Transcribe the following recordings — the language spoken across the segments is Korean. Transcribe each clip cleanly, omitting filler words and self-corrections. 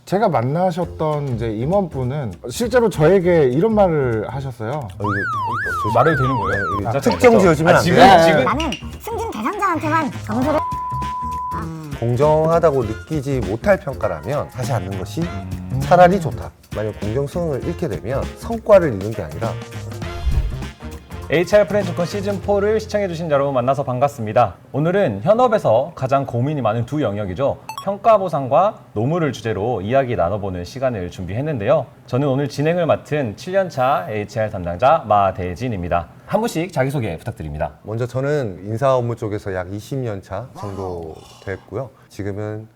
제가 만나셨던 이제 임원분은 실제로 저에게 이런 말을 하셨어요. 말해도 되는 거예요? 네, 특정 지어주면 안 지금 돼요. 지금 나는 승진 대상자한테만 점수를 공정하다고 느끼지 못할 평가라면 하지 않는 것이 차라리 좋다. 만약 공정성을 잃게 되면 성과를 잃는 게 아니라 HR 프렌즈콘 시즌4를 시청해주신 여러분 만나서 반갑습니다. 오늘은 현업에서 가장 고민이 많은 두 영역이죠. 평가 보상과 노무를 주제로 이야기 나눠보는 시간을 준비했는데요. 저는 오늘 진행을 맡은 7년차 HR 담당자 마대진입니다. 한 분씩 자기소개 부탁드립니다. 먼저 저는 인사 업무 쪽에서 약 20년 차 정도 됐고요. 지금은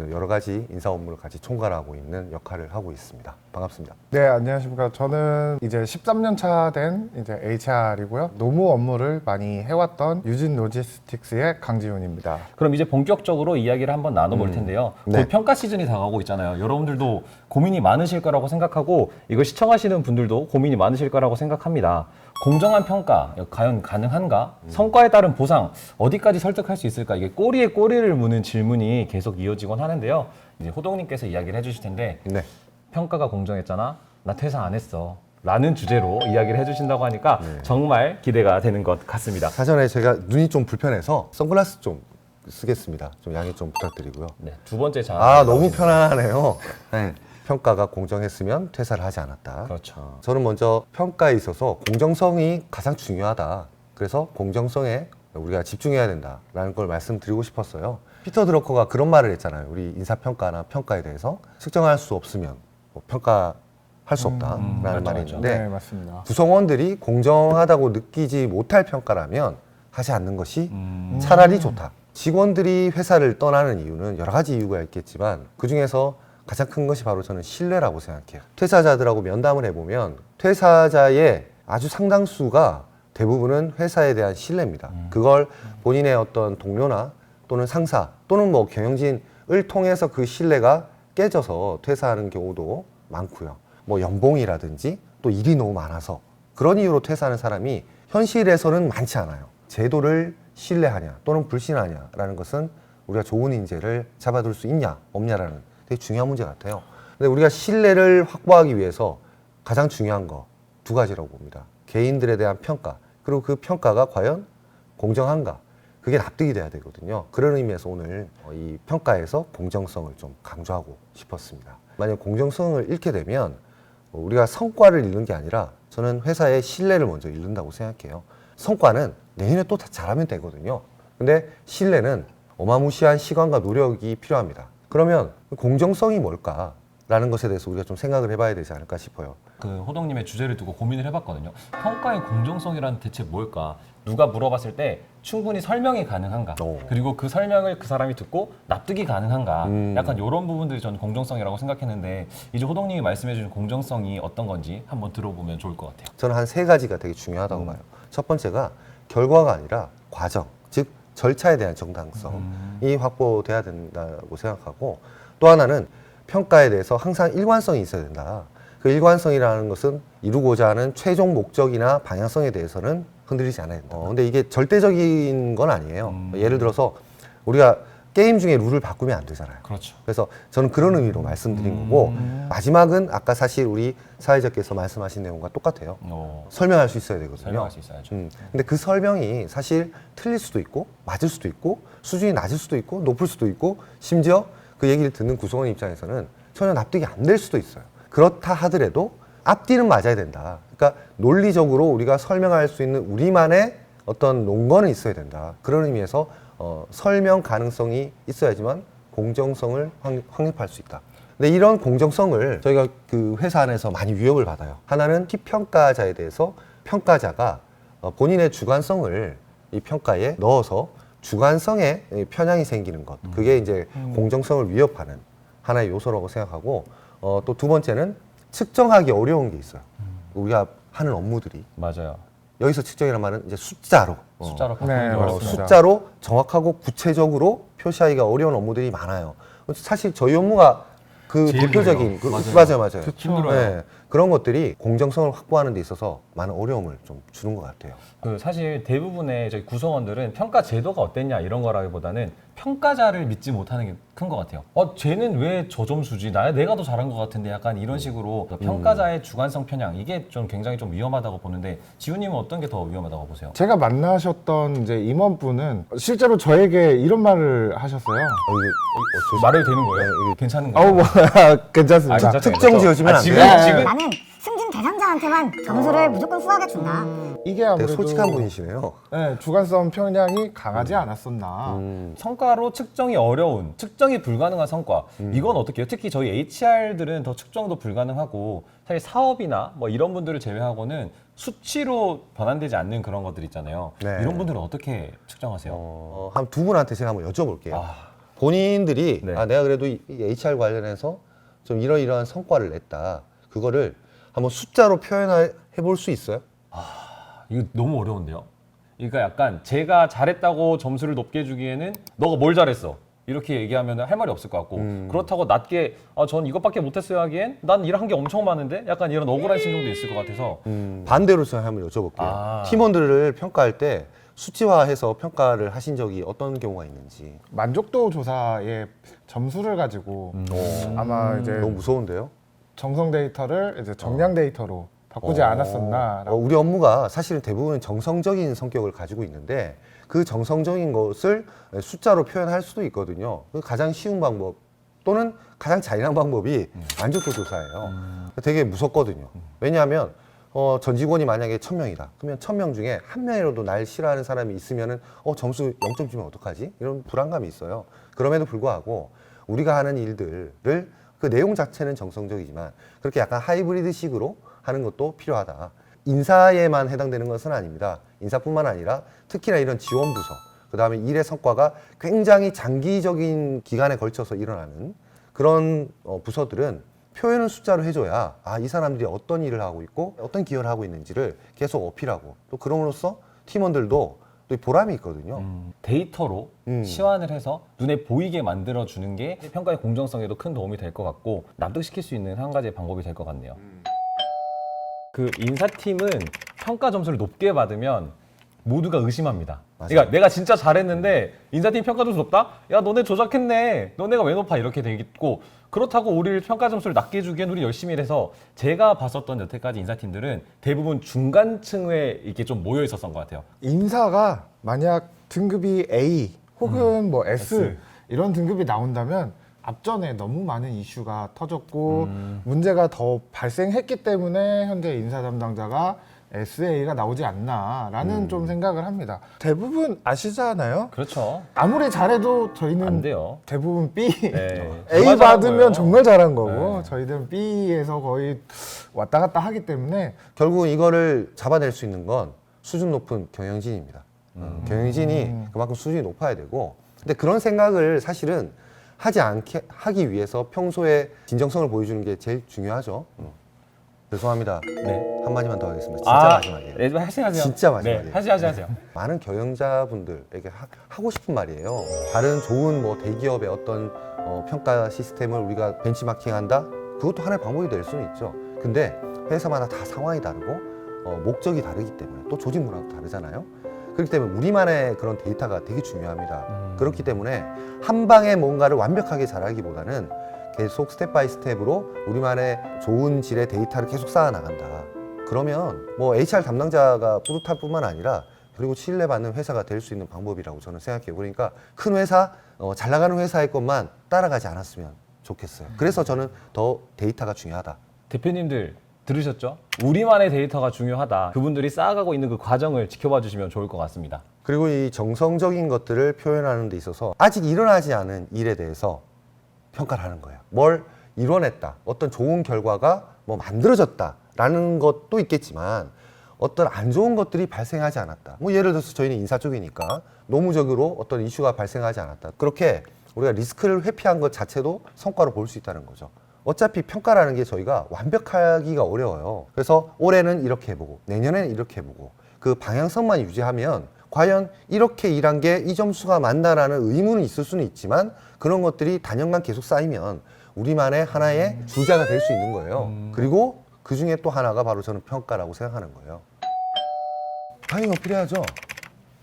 여러 가지 인사 업무를 같이 총괄하고 있는 역할을 하고 있습니다. 반갑습니다. 네, 안녕하십니까. 저는 이제 13년 차 된 이제 HR이고요. 노무 업무를 많이 해왔던 유진 로지스틱스의 강지훈입니다. 그럼 이제 본격적으로 이야기를 한번 나눠볼 텐데요. 네. 곧 평가 시즌이 다가오고 있잖아요. 여러분들도 고민이 많으실 거라고 생각하고 이걸 시청하시는 분들도 고민이 많으실 거라고 생각합니다. 공정한 평가, 과연 가능한가? 성과에 따른 보상, 어디까지 설득할 수 있을까? 이게 꼬리에 꼬리를 무는 질문이 계속 이어지곤 하는데요. 이제 호동님께서 이야기를 해주실 텐데 네. 평가가 공정했잖아? 나 퇴사 안 했어. 라는 주제로 이야기를 해주신다고 하니까 정말 기대가 되는 것 같습니다. 사전에 제가 눈이 좀 불편해서 선글라스 좀 쓰겠습니다. 좀 양해 좀 부탁드리고요. 네, 두 번째 장. 너무 편안하네요. 네. 평가가 공정했으면 퇴사를 하지 않았다. 그렇죠. 저는 먼저 평가에 있어서 공정성이 가장 중요하다. 그래서 공정성에 우리가 집중해야 된다라는 걸 말씀드리고 싶었어요. 피터 드러커가 그런 말을 했잖아요. 우리 인사평가나 평가에 대해서 측정할 수 없으면 뭐 평가할 수 없다라는 맞죠, 말이 맞죠. 있는데 네, 맞습니다. 구성원들이 공정하다고 느끼지 못할 평가라면 하지 않는 것이 차라리 좋다. 직원들이 회사를 떠나는 이유는 여러 가지 이유가 있겠지만 그중에서 가장 큰 것이 바로 저는 신뢰라고 생각해요. 퇴사자들하고 면담을 해보면 퇴사자의 아주 상당수가 대부분은 회사에 대한 신뢰입니다. 그걸 본인의 어떤 동료나 또는 상사 또는 뭐 경영진을 통해서 그 신뢰가 깨져서 퇴사하는 경우도 많고요. 뭐 연봉이라든지 또 일이 너무 많아서 그런 이유로 퇴사하는 사람이 현실에서는 많지 않아요. 제도를 신뢰하냐 또는 불신하냐라는 것은 우리가 좋은 인재를 잡아둘 수 있냐 없냐라는 되게 중요한 문제 같아요. 근데 우리가 신뢰를 확보하기 위해서 가장 중요한 거 두 가지라고 봅니다. 개인들에 대한 평가, 그리고 그 평가가 과연 공정한가? 그게 납득이 돼야 되거든요. 그런 의미에서 오늘 이 평가에서 공정성을 좀 강조하고 싶었습니다. 만약 공정성을 잃게 되면 우리가 성과를 잃는 게 아니라 저는 회사의 신뢰를 먼저 잃는다고 생각해요. 성과는 내년에 또 잘하면 되거든요. 근데 신뢰는 어마무시한 시간과 노력이 필요합니다. 그러면 공정성이 뭘까라는 것에 대해서 우리가 좀 생각을 해봐야 되지 않을까 싶어요. 그 호동님의 주제를 두고 고민을 해봤거든요. 평가의 공정성이란 대체 뭘까? 누가 물어봤을 때 충분히 설명이 가능한가? 그리고 그 설명을 그 사람이 듣고 납득이 가능한가? 약간 이런 부분들이 저는 공정성이라고 생각했는데 이제 호동님이 말씀해주신 공정성이 어떤 건지 한번 들어보면 좋을 것 같아요. 저는 한 세 가지가 되게 중요하다고 봐요. 첫 번째가 결과가 아니라 과정, 즉 절차에 대한 정당성이 확보돼야 된다고 생각하고 또 하나는 평가에 대해서 항상 일관성이 있어야 된다. 그 일관성이라는 것은 이루고자 하는 최종 목적이나 방향성에 대해서는 흔들리지 않아야 된다. 근데 이게 절대적인 건 아니에요. 예를 들어서 우리가 게임 중에 룰을 바꾸면 안 되잖아요. 그렇죠. 그래서 저는 그런 의미로 말씀드린 거고 마지막은 아까 사실 우리 사회자께서 말씀하신 내용과 똑같아요. 설명할 수 있어야 되거든요. 설명할 수 있어야죠. 근데 그 설명이 사실 틀릴 수도 있고 맞을 수도 있고 수준이 낮을 수도 있고 높을 수도 있고 심지어 그 얘기를 듣는 구성원 입장에서는 전혀 납득이 안 될 수도 있어요. 그렇다 하더라도 앞뒤는 맞아야 된다. 그러니까 논리적으로 우리가 설명할 수 있는 우리만의 어떤 논거는 있어야 된다. 그런 의미에서 설명 가능성이 있어야지만 공정성을 확립할 수 있다. 근데 이런 공정성을 저희가 그 회사 안에서 많이 위협을 받아요. 하나는 피평가자에 대해서 평가자가 본인의 주관성을 이 평가에 넣어서 주관성에 편향이 생기는 것. 그게 이제 공정성을 위협하는 하나의 요소라고 생각하고 또 두 번째는 측정하기 어려운 게 있어요. 우리가 하는 업무들이. 맞아요. 여기서 측정이라는 말은 이제 숫자로. 숫자로 네, 바꾸는 맞습니다. 숫자로 정확하고 구체적으로 표시하기가 어려운 업무들이 많아요. 사실 저희 업무가 그 제일 대표적인 힘들어요. 맞아요. 힘들어요. 네. 그런 것들이 공정성을 확보하는 데 있어서 많은 어려움을 좀 주는 것 같아요. 그 사실 대부분의 저희 구성원들은 평가 제도가 어땠냐 이런 거라기보다는 평가자를 믿지 못하는 게 큰 것 같아요. 쟤는 왜 저 점수지? 내가 더 잘한 것 같은데 약간 이런 식으로 평가자의 주관성 편향 이게 좀 굉장히 좀 위험하다고 보는데 지훈님은 어떤 게 더 위험하다고 보세요? 제가 만나셨던 이제 임원분은 실제로 저에게 이런 말을 하셨어요. 말해도 되는 거예요? 괜찮은 뭐 거예요? 괜찮습니다. 괜찮아요. 특정 지어주면 안 지금 돼요. 지금 나는 승진 대상자한테만 점수를 무조건 후하게 준다. 이게 되게 아무래도 솔직한 분이시네요. 네, 주관성 편향이 강하지 않았었나. 성과로 측정이 어려운, 측정이 불가능한 성과 이건 어떻게 해요? 특히 저희 HR들은 더 측정도 불가능하고 사실 사업이나 뭐 이런 분들을 제외하고는 수치로 변환되지 않는 그런 것들 있잖아요. 네. 이런 분들은 어떻게 측정하세요? 한 두 분한테 제가 한번 여쭤볼게요. 아. 본인들이 네. 내가 그래도 이 HR 관련해서 좀 이러이러한 성과를 냈다. 그거를 한번 숫자로 표현해 볼 수 있어요? 이거 너무 어려운데요. 그러니까 약간 제가 잘했다고 점수를 높게 주기에는 너가 뭘 잘했어? 이렇게 얘기하면 할 말이 없을 것 같고 그렇다고 낮게 전 이것밖에 못했어요 하기엔 난 일한 게 엄청 많은데 약간 이런 억울한 심정도 있을 것 같아서 반대로 제가 한번 여쭤볼게요. 아. 팀원들을 평가할 때 수치화해서 평가를 하신 적이 어떤 경우가 있는지. 만족도 조사의 점수를 가지고 아마 이제 너무 무서운데요? 정성 데이터를 이제 정량 데이터로 바꾸지 않았었나라고. 우리 업무가 사실은 대부분 정성적인 성격을 가지고 있는데 그 정성적인 것을 숫자로 표현할 수도 있거든요. 그 가장 쉬운 방법 또는 가장 잔인한 방법이 만족도 조사예요. 되게 무섭거든요. 왜냐하면 전 직원이 만약에 1000명이다. 그러면 1000명 중에 한 명이라도 날 싫어하는 사람이 있으면은 점수 0점 주면 어떡하지? 이런 불안감이 있어요. 그럼에도 불구하고 우리가 하는 일들을 그 내용 자체는 정성적이지만 그렇게 약간 하이브리드식으로 하는 것도 필요하다. 인사에만 해당되는 것은 아닙니다. 인사뿐만 아니라 특히나 이런 지원 부서, 그 다음에 일의 성과가 굉장히 장기적인 기간에 걸쳐서 일어나는 그런 부서들은 표현을 숫자로 해줘야 이 사람들이 어떤 일을 하고 있고 어떤 기여를 하고 있는지를 계속 어필하고 또 그럼으로써 팀원들도 또 보람이 있거든요. 데이터로 시환을 해서 눈에 보이게 만들어 주는 게 평가의 공정성에도 큰 도움이 될 것 같고 납득시킬 수 있는 한 가지의 방법이 될 것 같네요. 그 인사팀은 평가 점수를 높게 받으면 모두가 의심합니다. 맞아요. 그러니까 내가 진짜 잘했는데 인사팀 평가 점수 높다? 야 너네 조작했네. 너네가 왜 높아? 이렇게 되겠고 그렇다고 우리를 평가 점수를 낮게 주기엔 우리 열심히 일해서 제가 봤었던 여태까지 인사팀들은 대부분 중간층에 이렇게 좀 모여 있었던 것 같아요. 인사가 만약 등급이 A 혹은 뭐 S 이런 등급이 나온다면 앞전에 너무 많은 이슈가 터졌고 문제가 더 발생했기 때문에 현재 인사 담당자가 SA가 나오지 않나라는 좀 생각을 합니다. 대부분 아시잖아요. 그렇죠. 아무리 잘해도 저희는 안 돼요. 대부분 B, 네. A 정말 잘한 받으면 거예요. 정말 잘한 거고 네. 저희들은 B에서 거의 왔다 갔다 하기 때문에 결국 이거를 잡아낼 수 있는 건 수준 높은 경영진입니다. 경영진이 그만큼 수준이 높아야 되고 근데 그런 생각을 사실은 하기 위해서 평소에 진정성을 보여주는 게 제일 중요하죠. 죄송합니다. 네. 한마디만 더 하겠습니다. 진짜 마지막이에요. 네, 하세요. 진짜 마지막이에요. 네, 하세요. 많은 경영자분들에게 하고 싶은 말이에요. 다른 좋은 뭐 대기업의 어떤 평가 시스템을 우리가 벤치마킹한다? 그것도 하나의 방법이 될 수는 있죠. 근데 회사마다 다 상황이 다르고 목적이 다르기 때문에 또 조직 문화도 다르잖아요. 그렇기 때문에 우리만의 그런 데이터가 되게 중요합니다. 그렇기 때문에 한 방에 뭔가를 완벽하게 잘하기보다는 계속 스텝 바이 스텝으로 우리만의 좋은 질의 데이터를 계속 쌓아 나간다. 그러면 뭐 HR 담당자가 뿌듯할 뿐만 아니라 그리고 신뢰받는 회사가 될 수 있는 방법이라고 저는 생각해요. 그러니까 큰 회사, 잘 나가는 회사의 것만 따라가지 않았으면 좋겠어요. 그래서 저는 더 데이터가 중요하다. 대표님들 들으셨죠? 우리만의 데이터가 중요하다. 그분들이 쌓아가고 있는 그 과정을 지켜봐 주시면 좋을 것 같습니다. 그리고 이 정성적인 것들을 표현하는 데 있어서 아직 일어나지 않은 일에 대해서 평가를 하는 거예요. 뭘 이뤄냈다. 어떤 좋은 결과가 뭐 만들어졌다라는 것도 있겠지만 어떤 안 좋은 것들이 발생하지 않았다. 뭐 예를 들어서 저희는 인사 쪽이니까 노무적으로 어떤 이슈가 발생하지 않았다. 그렇게 우리가 리스크를 회피한 것 자체도 성과로 볼 수 있다는 거죠. 어차피 평가라는 게 저희가 완벽하기가 어려워요. 그래서 올해는 이렇게 해보고 내년에는 이렇게 해보고 그 방향성만 유지하면 과연 이렇게 일한 게 이 점수가 맞나라는 의문은 있을 수는 있지만 그런 것들이 단연간 계속 쌓이면 우리만의 하나의 주자가 될 수 있는 거예요. 그리고 그 중에 또 하나가 바로 저는 평가라고 생각하는 거예요. 당연히 어필해야죠.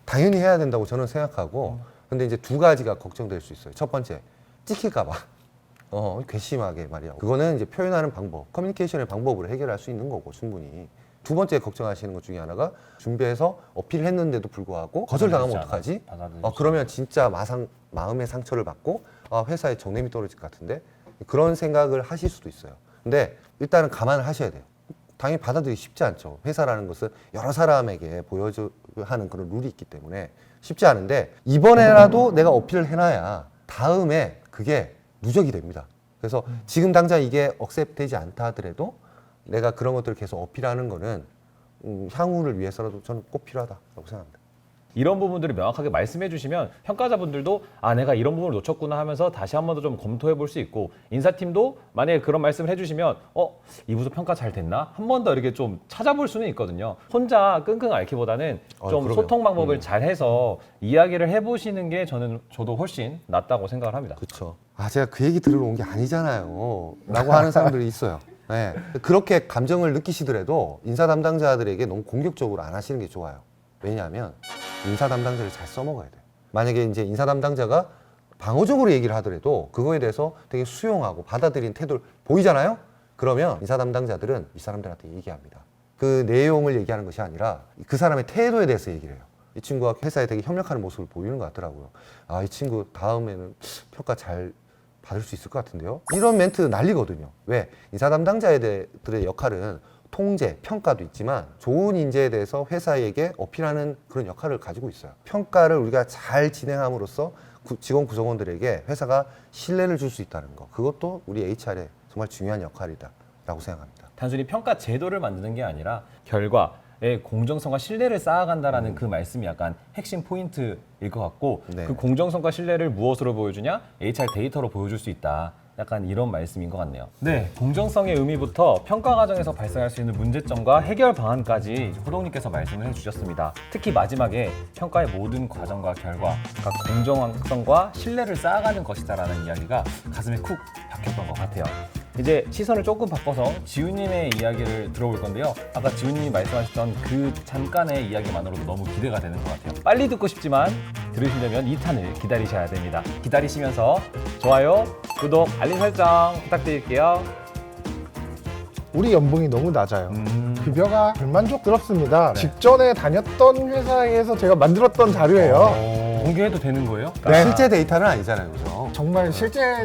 당연히 해야 된다고 저는 생각하고, 근데 이제 두 가지가 걱정될 수 있어요. 첫 번째, 찍힐까봐. 괘씸하게 말이야. 그거는 이제 표현하는 방법, 커뮤니케이션의 방법으로 해결할 수 있는 거고, 충분히. 두 번째 걱정하시는 것 중에 하나가 준비해서 어필을 했는데도 불구하고 거절당하면 어떡하지? 그러면 진짜 마음의 상처를 받고 회사에 정냄이 떨어질 것 같은데, 그런 생각을 하실 수도 있어요. 근데 일단은 감안을 하셔야 돼요. 당연히 받아들이기 쉽지 않죠. 회사라는 것은 여러 사람에게 보여줘야 하는 그런 룰이 있기 때문에 쉽지 않은데, 이번에라도 내가 어필을 해놔야 다음에 그게 누적이 됩니다. 그래서 지금 당장 이게 억셉되지 않다 하더라도 내가 그런 것들을 계속 어필하는 거는 향후를 위해서라도 저는 꼭 필요하다고 생각합니다. 이런 부분들을 명확하게 말씀해 주시면 평가자분들도 아 내가 이런 부분을 놓쳤구나 하면서 다시 한 번 더 좀 검토해 볼 수 있고, 인사팀도 만약에 그런 말씀을 해주시면 이 부서 평가 잘 됐나? 한 번 더 이렇게 좀 찾아볼 수는 있거든요. 혼자 끙끙 앓기보다는 좀 그럼요. 소통 방법을 잘 해서 이야기를 해보시는 게 저도 훨씬 낫다고 생각을 합니다. 그렇죠. 제가 그 얘기 들으러 온 게 아니잖아요 라고 하는 사람들이 있어요. 네. 그렇게 감정을 느끼시더라도 인사 담당자들에게 너무 공격적으로 안 하시는 게 좋아요. 왜냐하면 인사 담당자를 잘 써먹어야 돼요. 만약에 이제 인사 담당자가 방어적으로 얘기를 하더라도 그거에 대해서 되게 수용하고 받아들이는 태도를 보이잖아요? 그러면 인사 담당자들은 이 사람들한테 얘기합니다. 그 내용을 얘기하는 것이 아니라 그 사람의 태도에 대해서 얘기를 해요. 이 친구가 회사에 되게 협력하는 모습을 보이는 것 같더라고요. 이 친구 다음에는 평가 잘 받을 수 있을 것 같은데요? 이런 멘트 난리거든요. 왜? 인사 담당자들의 역할은 통제, 평가도 있지만 좋은 인재에 대해서 회사에게 어필하는 그런 역할을 가지고 있어요. 평가를 우리가 잘 진행함으로써 직원 구성원들에게 회사가 신뢰를 줄 수 있다는 거, 그것도 우리 HR의 정말 중요한 역할이다라고 생각합니다. 단순히 평가 제도를 만드는 게 아니라 결과의 공정성과 신뢰를 쌓아간다라는 그 말씀이 약간 핵심 포인트일 것 같고, 네. 그 공정성과 신뢰를 무엇으로 보여주냐? HR 데이터로 보여줄 수 있다. 약간 이런 말씀인 것 같네요. 네, 공정성의 의미부터 평가 과정에서 발생할 수 있는 문제점과 해결 방안까지 호동님께서 말씀을 해주셨습니다. 특히 마지막에 평가의 모든 과정과 결과가 공정성과 신뢰를 쌓아가는 것이다라는 이야기가 가슴에 쿡 박혔던 것 같아요. 이제 시선을 조금 바꿔서 지훈님의 이야기를 들어볼 건데요. 아까 지훈님이 말씀하셨던 그 잠깐의 이야기만으로도 너무 기대가 되는 것 같아요. 빨리 듣고 싶지만 들으시려면 2탄을 기다리셔야 됩니다. 기다리시면서 좋아요, 구독, 알림 설정 부탁드릴게요. 우리 연봉이 너무 낮아요. 급여가 불만족스럽습니다. 직전에 다녔던 회사에서 제가 만들었던 자료예요. 공개해도 되는 거예요? 네. 실제 데이터는 아니잖아요, 그죠? 정말 실제